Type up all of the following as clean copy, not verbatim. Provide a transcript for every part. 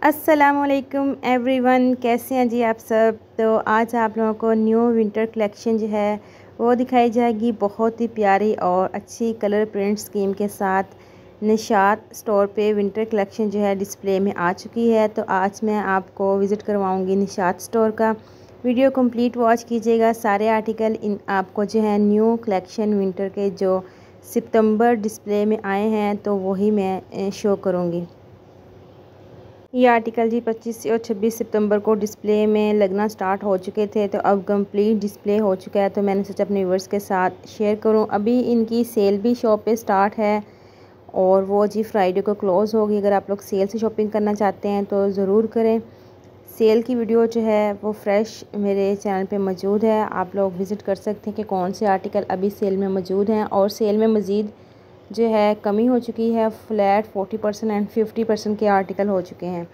अस्सलामुअलैकुम एवरीवन, कैसे हैं जी आप सब। तो आज आप लोगों को न्यू विंटर कलेक्शन जो है वो दिखाई जाएगी, बहुत ही प्यारी और अच्छी कलर प्रिंट स्कीम के साथ। निशात स्टोर पे विंटर कलेक्शन जो है डिस्प्ले में आ चुकी है। तो आज मैं आपको विज़िट करवाऊंगी निशात स्टोर का। वीडियो कंप्लीट वॉच कीजिएगा। सारे आर्टिकल इन आपको जो है न्यू कलेक्शन विंटर के जो सितंबर डिस्प्ले में आए हैं तो वही मैं शो करूँगी। ये आर्टिकल जी 25 और 26 सितंबर को डिस्प्ले में लगना स्टार्ट हो चुके थे, तो अब कंप्लीट डिस्प्ले हो चुका है। तो मैंने सोचा अपने व्यूअर्स के साथ शेयर करूं। अभी इनकी सेल भी शॉप पे स्टार्ट है और वो जी फ्राइडे को क्लोज़ होगी। अगर आप लोग सेल से शॉपिंग करना चाहते हैं तो ज़रूर करें। सेल की वीडियो जो है वो फ्रेश मेरे चैनल पे मौजूद है, आप लोग विज़िट कर सकते हैं कि कौन से आर्टिकल अभी सेल में मौजूद हैं। और सेल में मज़ीद जो है कमी हो चुकी है, फ्लैट 40% एंड 50% के आर्टिकल हो चुके हैं।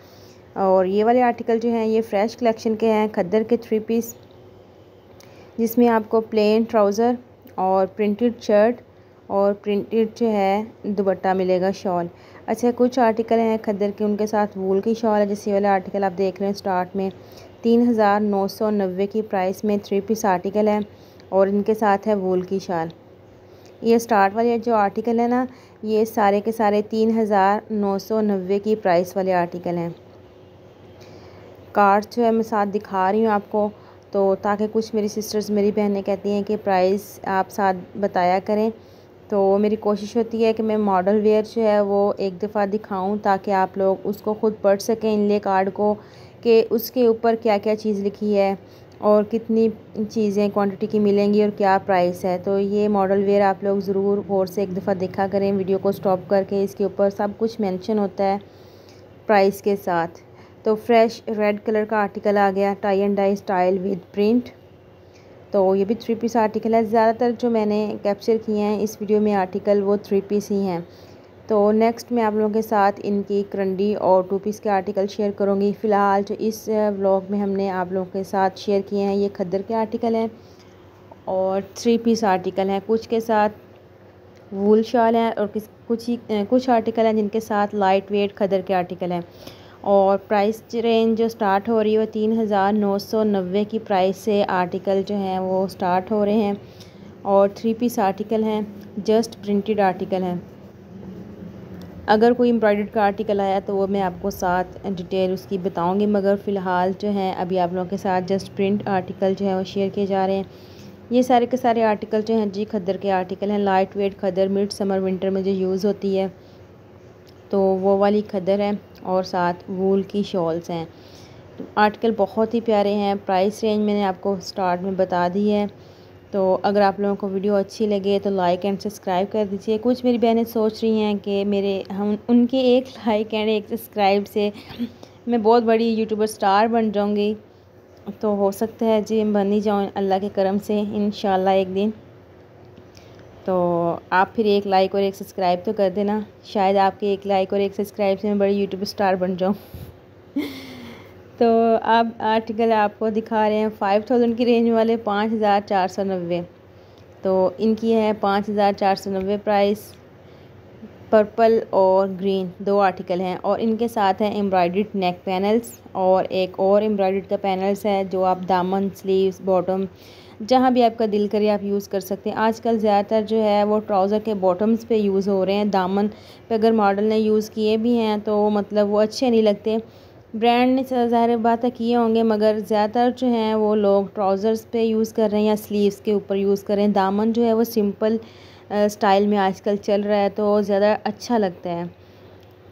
और ये वाले आर्टिकल जो हैं ये फ्रेश कलेक्शन के हैं, खद्दर के 3 पीस, जिसमें आपको प्लेन ट्राउज़र और प्रिंटेड शर्ट और प्रिंटेड जो है दुपट्टा मिलेगा, शॉल। अच्छा, कुछ आर्टिकल हैं खद्दर के, उनके साथ वूल की शॉल है। जैसे वाला आर्टिकल आप देख रहे हैं स्टार्ट में 3990 की प्राइस में 3 पीस आर्टिकल है और इनके साथ है वूल की शॉल। ये स्टार्ट वाले जो आर्टिकल है ना, ये सारे के सारे 3990 की प्राइस वाले आर्टिकल हैं। कार्ड जो है मैं साथ दिखा रही हूँ आपको, तो ताकि कुछ मेरी सिस्टर्स, मेरी बहनें कहती हैं कि प्राइस आप साथ बताया करें। तो मेरी कोशिश होती है कि मैं मॉडल वेयर जो है वो एक दफ़ा दिखाऊं ताकि आप लोग उसको ख़ुद पढ़ सकें, इनले कार्ड को, कि उसके ऊपर क्या क्या चीज़ लिखी है और कितनी चीज़ें क्वांटिटी की मिलेंगी और क्या प्राइस है। तो ये मॉडल वेयर आप लोग ज़रूर गौर से एक दफ़ा देखा करें, वीडियो को स्टॉप करके। इसके ऊपर सब कुछ मेंशन होता है प्राइस के साथ। तो फ्रेश रेड कलर का आर्टिकल आ गया, tie and dye style with print. तो ये भी 3 पीस आर्टिकल है। ज़्यादातर जो मैंने कैप्चर किए हैं इस वीडियो में आर्टिकल वो 3 पीस ही हैं। तो नेक्स्ट मैं आप लोगों के साथ इनकी करंडी और 2 पीस के आर्टिकल शेयर करूँगी। फ़िलहाल जो इस व्लॉग में हमने आप लोगों के साथ शेयर किए हैं ये खद्दर के आर्टिकल हैं और 3 पीस आर्टिकल हैं। कुछ के साथ वूल शॉल है और कुछ आर्टिकल हैं जिनके साथ लाइट वेट खद्दर के आर्टिकल हैं। और प्राइस रेंज जो स्टार्ट हो रही है वो 3990 की प्राइस से आर्टिकल जो हैं वो स्टार्ट हो रहे हैं। और 3 पीस आर्टिकल हैं, जस्ट प्रिंटेड आर्टिकल हैं। अगर कोई एम्ब्रॉयडर्ड का आर्टिकल आया तो वो मैं आपको साथ डिटेल उसकी बताऊंगी, मगर फ़िलहाल जो है अभी आप लोगों के साथ जस्ट प्रिंट आर्टिकल जो है वो शेयर किए जा रहे हैं। ये सारे के सारे आर्टिकल जो हैं जी खद्दर के आर्टिकल हैं। लाइट वेट खद्दर मिड समर विंटर में जो यूज़ होती है तो वो वाली खद्दर है और साथ वूल की शॉल्स हैं। तो आर्टिकल बहुत ही प्यारे हैं। प्राइस रेंज मैंने आपको स्टार्ट में बता दी है। तो अगर आप लोगों को वीडियो अच्छी लगे तो लाइक एंड सब्सक्राइब कर दीजिए। कुछ मेरी बहनें सोच रही हैं कि हम उनके एक लाइक एंड एक सब्सक्राइब से मैं बहुत बड़ी यूट्यूबर स्टार बन जाऊंगी। तो हो सकता है जी मैं बन ही जाऊँ अल्लाह के करम से इंशाल्लाह एक दिन। तो आप फिर एक लाइक और एक सब्सक्राइब तो कर देना, शायद आपके एक लाइक और एक सब्सक्राइब से मैं बड़ी यूट्यूब स्टार बन जाऊँ। तो अब आर्टिकल आपको दिखा रहे हैं 5000 की रेंज वाले 5490। तो इनकी है 5490 प्राइस। पर्पल और ग्रीन 2 आर्टिकल हैं और इनके साथ है एम्ब्रॉयडर्ड नेक पैनल्स और एक और एम्ब्रॉयडर्ड का पैनल्स है जो आप दामन, स्लीव्स, बॉटम जहाँ भी आपका दिल करे आप यूज़ कर सकते हैं। आजकल ज़्यादातर जो है वो ट्राउज़र के बॉटम्स पे यूज़ हो रहे हैं। दामन पे अगर मॉडल ने यूज़ किए भी हैं तो मतलब वो अच्छे नहीं लगते। ब्रांड ने ज़ाहिर बात है किए होंगे, मगर ज़्यादातर जो हैं वो लोग ट्राउज़र्स पे यूज़ कर रहे हैं या स्लीव्स के ऊपर यूज़ कर रहे हैं। दामन जो है वो सिंपल स्टाइल में आजकल चल रहा है तो ज़्यादा अच्छा लगता है।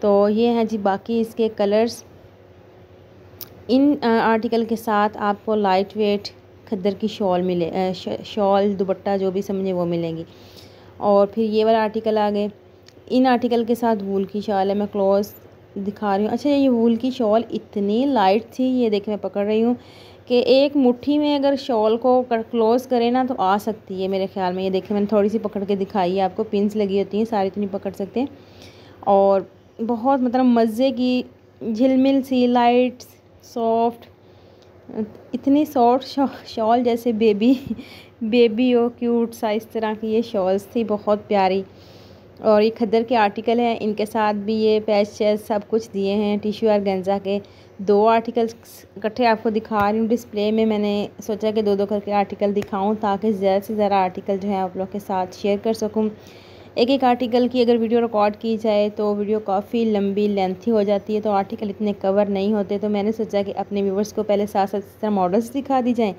तो ये हैं जी बाकी इसके कलर्स। इन आर्टिकल के साथ आपको लाइट वेट खद्दर की शॉल मिले, शॉल दुपट्टा जो भी समझे वो मिलेंगी। और फिर ये वाला आर्टिकल आ गए। इन आर्टिकल के साथ वूल की शॉल है, मैं क्लोज दिखा रही हूँ। अच्छा, ये वूल की शॉल इतनी लाइट थी, ये देखिए मैं पकड़ रही हूँ कि एक मुट्ठी में अगर शॉल को क्लोज करें ना तो आ सकती है मेरे ख्याल में। ये देखिए मैंने थोड़ी सी पकड़ के दिखाई है आपको, पिंस लगी होती हैं, सारी तो नहीं पकड़ सकते। और बहुत मतलब मज़े की झिलमिल सी लाइट सॉफ्ट, इतनी सॉफ्ट शॉल जैसे बेबी हो क्यूट सा, इस तरह की ये शॉल्स थी, बहुत प्यारी। और ये खद्दर के आर्टिकल हैं, इनके साथ भी ये पैच चेस्ट सब कुछ दिए हैं। टिश्यू ऑर्गेन्जा के 2 आर्टिकल्स इकट्ठे आपको दिखा रही हूँ डिस्प्ले में। मैंने सोचा कि 2-2 करके आर्टिकल दिखाऊं ताकि ज़्यादा से ज़्यादा आर्टिकल जो है आप लोग के साथ शेयर कर सकूँ। एक एक आर्टिकल की अगर वीडियो रिकॉर्ड की जाए तो वीडियो काफ़ी लंबी लेंथी हो जाती है, तो आर्टिकल इतने कवर नहीं होते। तो मैंने सोचा कि अपने व्यूवर्स को पहले साथ साथ इस तरह मॉडल्स दिखा दी जाएँ,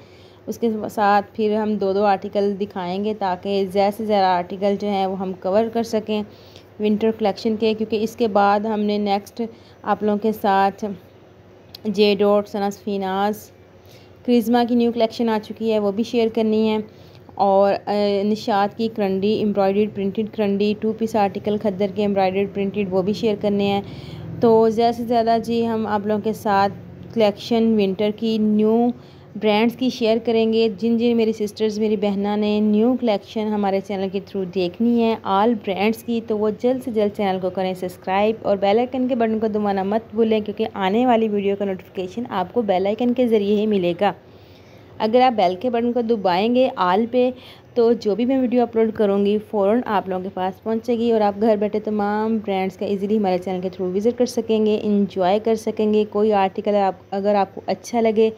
उसके साथ फिर हम 2-2 आर्टिकल दिखाएंगे ताकि ज़्यादा से ज़्यादा आर्टिकल जो हैं वो हम कवर कर सकें विंटर कलेक्शन के। क्योंकि इसके बाद हमने नेक्स्ट आप लोगों के साथ जे डॉट सनासफीनास क्रिज़मा की न्यू कलेक्शन आ चुकी है, वो भी शेयर करनी है। और निशात की करंडी एम्ब्रॉयडर्ड प्रिंटेड करंडी 2 पीस आर्टिकल खद्दर के एम्ब्रॉयडर्ड प्रिंटेड वो भी शेयर करने हैं। तो ज़्यादा से ज़्यादा जी हम आप लोगों के साथ कलेक्शन विंटर की न्यू ब्रांड्स की शेयर करेंगे। जिन जिन मेरी सिस्टर्स मेरी बहना ने न्यू कलेक्शन हमारे चैनल के थ्रू देखनी है ऑल ब्रांड्स की, तो वो जल्द से जल्द चैनल को करें सब्सक्राइब और बेल आइकन के बटन को दबाना मत भूलें, क्योंकि आने वाली वीडियो का नोटिफिकेशन आपको बेल आइकन के ज़रिए ही मिलेगा। अगर आप बेल के बटन को दबाएंगे ऑल पे, तो जो भी मैं वीडियो अपलोड करूँगी फ़ौरन आप लोगों के पास पहुँचेगी और आप घर बैठे तमाम ब्रांड्स का इजीली हमारे चैनल के थ्रू विज़िट कर सकेंगे, इंजॉय कर सकेंगे। कोई आर्टिकल अगर आपको अच्छा लगे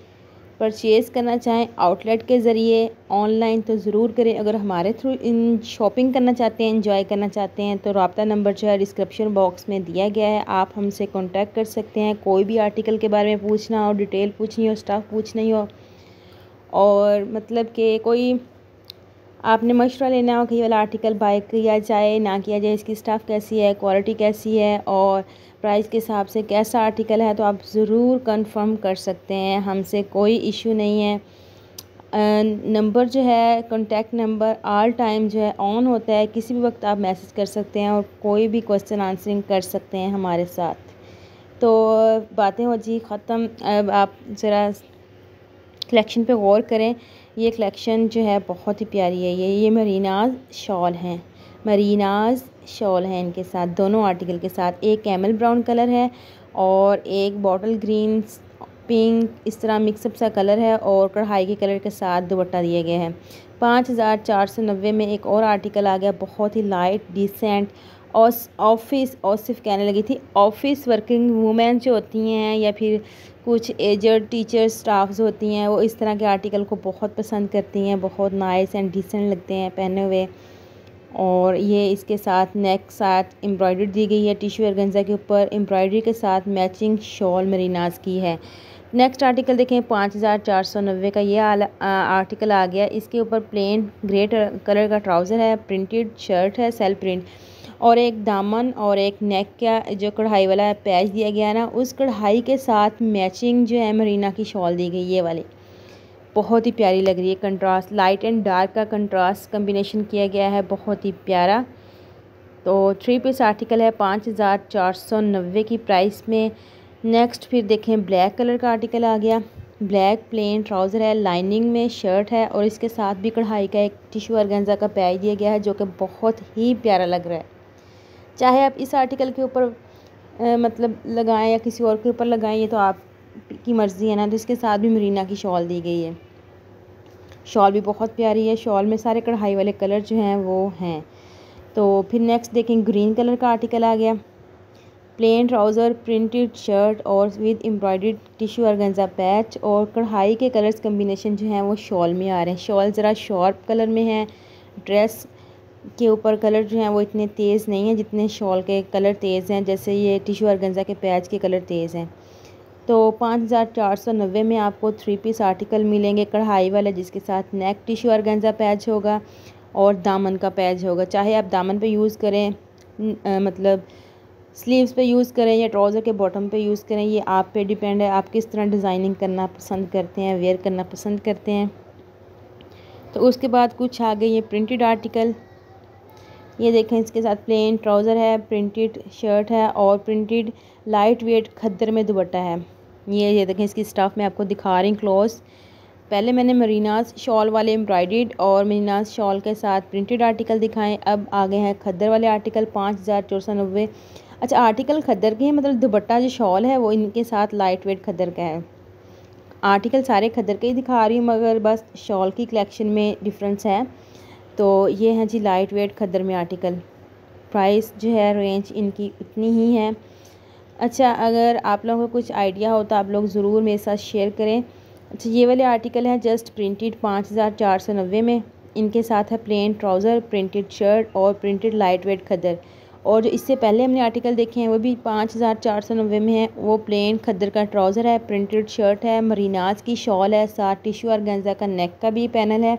परचेज़ करना चाहें आउटलेट के ज़रिए ऑनलाइन तो ज़रूर करें। अगर हमारे थ्रू इन शॉपिंग करना चाहते हैं, इंजॉय करना चाहते हैं, तो रब्ता नंबर जो है डिस्क्रिप्शन बॉक्स में दिया गया है, आप हमसे कांटेक्ट कर सकते हैं। कोई भी आर्टिकल के बारे में पूछना हो, डिटेल पूछनी हो, स्टाफ पूछनी हो, और मतलब कि कोई आपने मशवरा लेना हो कि ये वाला आर्टिकल बाय किया जाए ना किया जाए, इसकी स्टाफ कैसी है, क्वालिटी कैसी है और प्राइस के हिसाब से कैसा आर्टिकल है, तो आप ज़रूर कंफर्म कर सकते हैं, हमसे कोई इशू नहीं है। नंबर जो है कॉन्टैक्ट नंबर ऑल टाइम जो है ऑन होता है, किसी भी वक्त आप मैसेज कर सकते हैं और कोई भी क्वेश्चन आंसरिंग कर सकते हैं हमारे साथ। तो बातें हो जी ख़त्म, अब आप ज़रा कलेक्शन पे गौर करें। ये कलेक्शन जो है बहुत ही प्यारी है। ये मरीनाज शॉल हैं, मरीनाज शॉल हैं इनके साथ दोनों आर्टिकल के साथ। एक कैमल ब्राउन कलर है और एक बॉटल ग्रीन पिंक, इस तरह मिक्सअप सा कलर है और कढ़ाई के कलर के साथ दुपट्टा दिए गए हैं। 5490 में एक और आर्टिकल आ गया, बहुत ही लाइट डिसेंट ऑफिस कहने लगी थी, ऑफिस वर्किंग वूमेन जो होती हैं या फिर कुछ एजड टीचर स्टाफ्स होती हैं, वो इस तरह के आर्टिकल को बहुत पसंद करती हैं, बहुत नाइस एंड डिसेंट लगते हैं पहने हुए। और ये इसके साथ नेक साथ एम्ब्रॉयडरी दी गई है, टिश्यू ऑर्गेन्जा के ऊपर एम्ब्रॉयडरी के साथ मैचिंग शॉल मरीनाज की है। नेक्स्ट आर्टिकल देखें 5490 का ये आर्टिकल आ गया। इसके ऊपर प्लेन ग्रे कलर का ट्राउज़र है, प्रिंटेड शर्ट है सेल्फ प्रिंट, और एक दामन और एक नेक का जो कढ़ाई वाला पैच दिया गया ना, उस कढ़ाई के साथ मैचिंग जो है मरीना की शॉल दी गई, ये वाली बहुत ही प्यारी लग रही है। कंट्रास्ट लाइट एंड डार्क का कंट्रास्ट कम्बिनेशन किया गया है, बहुत ही प्यारा। तो 3 पीस आर्टिकल है 5490 की प्राइस में। नेक्स्ट फिर देखें ब्लैक कलर का आर्टिकल आ गया, ब्लैक प्लेन ट्राउज़र है, लाइनिंग में शर्ट है और इसके साथ भी कढ़ाई का एक टिश्यू ऑर्गेन्जा का पैच दिया गया है जो कि बहुत ही प्यारा लग रहा है। चाहे आप इस आर्टिकल के ऊपर मतलब लगाएं या किसी और के ऊपर लगाएं, ये तो आपकी मर्ज़ी है ना। तो इसके साथ भी मरीना की शॉल दी गई है, शॉल भी बहुत प्यारी है, शॉल में सारे कढ़ाई वाले कलर जो हैं वो हैं। तो फिर नेक्स्ट देखें ग्रीन कलर का आर्टिकल आ गया, प्लेन ट्राउज़र प्रिंटेड शर्ट और with embroidered tissue organza patch और कढ़ाई के कलर्स कम्बिनेशन जो हैं वो शॉल में आ रहे हैं। शॉल ज़रा शार्प कलर में है, ड्रेस के ऊपर कलर जो हैं वो इतने तेज़ नहीं हैं जितने शॉल के कलर तेज़ हैं, जैसे ये टिश्यू ऑर्गेन्जा के पैच के कलर तेज़ हैं। तो 5490 में आपको 3 पीस आर्टिकल मिलेंगे कढ़ाई वाला, जिसके साथ नेक टिश्यू ऑर्गेन्जा पैच होगा और दामन का पैच होगा। चाहे आप दामन पे यूज़ करें, मतलब स्लीव्स पे यूज़ करें या ट्राउज़र के बॉटम पे यूज़ करें, ये आप पे डिपेंड है, आप किस तरह डिज़ाइनिंग करना पसंद करते हैं, वेयर करना पसंद करते हैं। तो उसके बाद कुछ आ गए ये प्रिंटेड आर्टिकल, ये देखें इसके साथ प्लेन ट्राउज़र है, प्रिंटेड शर्ट है और प्रिंटेड लाइट वेट खद्दर में दुपट्टा है। ये देखें इसकी स्टफ़ मैं आपको दिखा रही हूँ क्लोज। पहले मैंने मरीनाज शॉल वाले एम्ब्रॉयडर्ड और मरीनाज शॉल के साथ प्रिंटेड आर्टिकल दिखाएं, अब आ गए हैं खद्दर वाले आर्टिकल 5490। अच्छा आर्टिकल खद्दर के हैं, मतलब दुपट्टा जो शॉल है वो इनके साथ लाइट वेट खद्दर का है। आर्टिकल सारे खद्दर के ही दिखा रही हूँ मगर बस शॉल की कलेक्शन में डिफरेंस है। तो ये हैं जी लाइट वेट खद्दर में आर्टिकल। प्राइस जो है रेंज इनकी उतनी ही है। अच्छा, अगर आप लोगों को कुछ आइडिया हो तो आप लोग ज़रूर मेरे साथ शेयर करें। अच्छा, ये वाले आर्टिकल हैं जस्ट प्रिंटेड 5490 में। इनके साथ है प्लेन ट्राउज़र, प्रिंटेड शर्ट और प्रिंटेड लाइट वेट खद्दर। और जो इससे पहले हमने आर्टिकल देखे हैं वो भी 5490 में है। वो प्लेन खद्दर का ट्राउज़र है, प्रिंटेड शर्ट है, मरीनाज की शॉल है, साथ टिश्यू ऑर्गेन्जा का नेक का भी पैनल है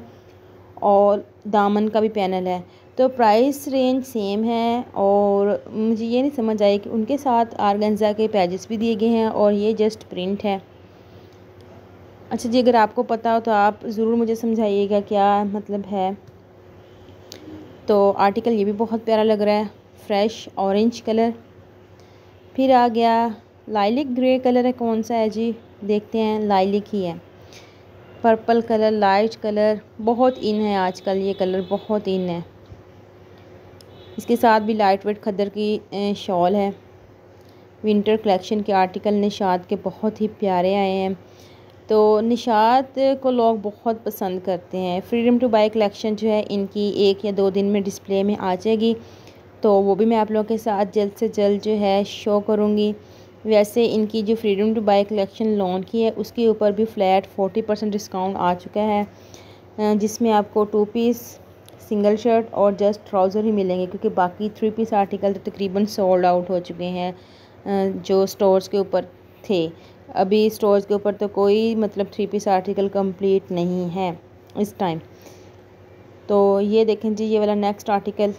और दामन का भी पैनल है। तो प्राइस रेंज सेम है और मुझे ये नहीं समझ आई कि उनके साथ ऑर्गेन्जा के पैजेस भी दिए गए हैं और ये जस्ट प्रिंट है। अच्छा जी, अगर आपको पता हो तो आप ज़रूर मुझे समझाइएगा क्या मतलब है। तो आर्टिकल ये भी बहुत प्यारा लग रहा है, फ्रेश ऑरेंज कलर। फिर आ गया लाइलिक ग्रे कलर है, कौन सा है जी देखते हैं, लाइलिक ही है। पर्पल कलर, लाइट कलर, बहुत इन है आजकल, ये कलर बहुत इन है। इसके साथ भी लाइट वेट खद्दर की शॉल है। विंटर कलेक्शन के आर्टिकल निशात के बहुत ही प्यारे आए हैं, तो निशात को लोग बहुत पसंद करते हैं। फ्रीडम टू बाय कलेक्शन जो है इनकी 1 या 2 दिन में डिस्प्ले में आ जाएगी, तो वो भी मैं आप लोगों के साथ जल्द से जल्द जो है शो करूँगी। वैसे इनकी जो freedom to buy collection launch की है उसके ऊपर भी फ्लैट 40% डिस्काउंट आ चुका है, जिसमें आपको 2 पीस सिंगल शर्ट और जस्ट ट्राउज़र ही मिलेंगे, क्योंकि बाकी 3 पीस आर्टिकल तो तकरीबन सोल्ड आउट हो चुके हैं जो स्टोर्स के ऊपर थे। अभी स्टोर्स के ऊपर तो कोई मतलब 3 पीस आर्टिकल कंप्लीट नहीं है इस टाइम। तो ये देखें जी, ये वाला नेक्स्ट आर्टिकल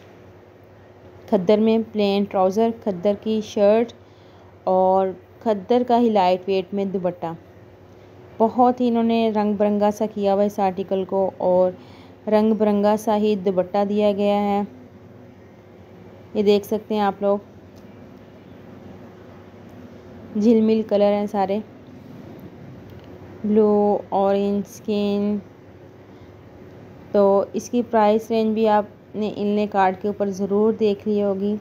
खद्दर में प्लेन ट्राउज़र, खद्दर की शर्ट और खद्दर का ही लाइट वेट में दुपट्टा। बहुत ही इन्होंने रंग बिरंगा सा किया हुआ इस आर्टिकल को और रंग बिरंगा सा ही दुपट्टा दिया गया है, ये देख सकते हैं आप लोग। झिलमिल कलर हैं सारे, ब्लू, ऑरेंज, स्किन। तो इसकी प्राइस रेंज भी आपने इनले कार्ड के ऊपर ज़रूर देख ली होगी।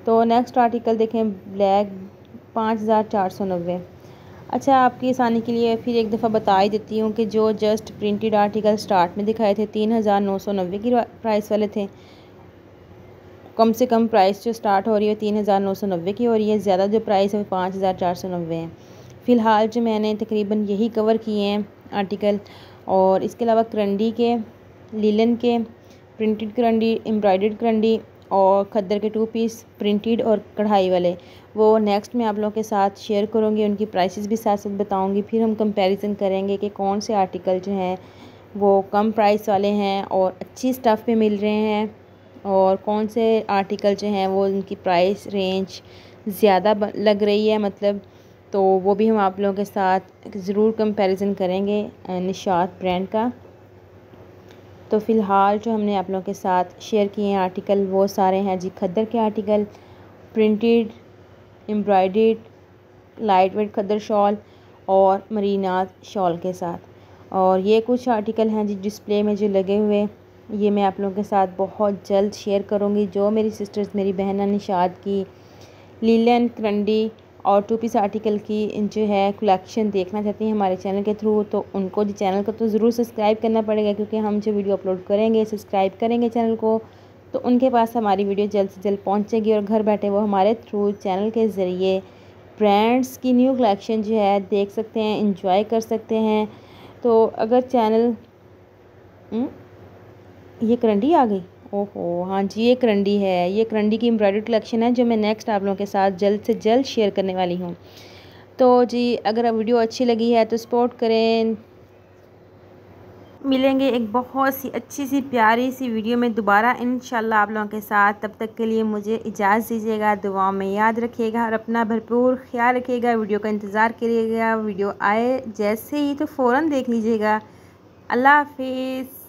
तो नेक्स्ट आर्टिकल देखें, ब्लैक 5490। अच्छा, आपकी आसानी के लिए फिर एक दफ़ा बता ही देती हूँ कि जो जस्ट प्रिंटेड आर्टिकल स्टार्ट में दिखाए थे 3990 की प्राइस वाले थे। कम से कम प्राइस जो स्टार्ट हो रही है 3990 की हो रही है, ज़्यादा जो प्राइस है वो 5490 है। फ़िलहाल जो मैंने तकरीबन यही कवर किए हैं आर्टिकल, और इसके अलावा करंडी के, लीलन के, प्रिंटेड करंडी, एम्ब्रॉयडर्ड करंडी और खद्दर के 2 पीस प्रिंटेड और कढ़ाई वाले, वो नेक्स्ट मैं आप लोगों के साथ शेयर करूँगी। उनकी प्राइसेस भी साथ साथ बताऊँगी। फिर हम कंपैरिजन करेंगे कि कौन से आर्टिकल जो हैं वो कम प्राइस वाले हैं और अच्छी स्टफ़ पे मिल रहे हैं और कौन से आर्टिकल जो हैं वो उनकी प्राइस रेंज ज़्यादा लग रही है मतलब। तो वो भी हम आप लोगों के साथ ज़रूर कंपैरिजन करेंगे निशात ब्रांड का। तो फ़िलहाल जो हमने आप लोगों के साथ शेयर किए हैं आर्टिकल वो सारे हैं जी खद्दर के article, printed, embroidered, light weight खद्दर शॉल और मरीनाज शॉल के साथ। और ये कुछ आर्टिकल हैं जी डिस्प्ले में जो लगे हुए, ये मैं आप लोगों के साथ बहुत जल्द शेयर करूँगी। जो मेरी सिस्टर्स, मेरी बहन निशात की लीलन, करंडी और 2 पीस आर्टिकल की जो है कलेक्शन देखना चाहती हैं हमारे चैनल के थ्रू, तो उनको जो चैनल को तो ज़रूर सब्सक्राइब करना पड़ेगा, क्योंकि हम जो वीडियो अपलोड करेंगे, सब्सक्राइब करेंगे चैनल को, तो उनके पास हमारी वीडियो जल्द से जल्द पहुंचेगी और घर बैठे वो हमारे थ्रू चैनल के ज़रिए ब्रांड्स की न्यू कलेक्शन जो है देख सकते हैं, इंजॉय कर सकते हैं। तो अगर चैनल ये करंडी आ गई, ओहो हाँ जी, ये करंडी है, ये करंडी की एम्ब्रॉयडर्ड कलेक्शन है जो मैं नेक्स्ट आप लोगों के साथ जल्द से जल्द शेयर करने वाली हूँ। तो जी, अगर वीडियो अच्छी लगी है तो सपोर्ट करें। मिलेंगे एक बहुत सी अच्छी सी प्यारी सी वीडियो में दोबारा इंशाल्लाह आप लोगों के साथ। तब तक के लिए मुझे इजाज़त दीजिएगा, दुआओं में याद रखिएगा और अपना भरपूर ख्याल रखिएगा। वीडियो का इंतज़ार करिएगा, वीडियो आए जैसे ही तो फ़ौरन देख लीजिएगा। अल्लाह हाफिज़।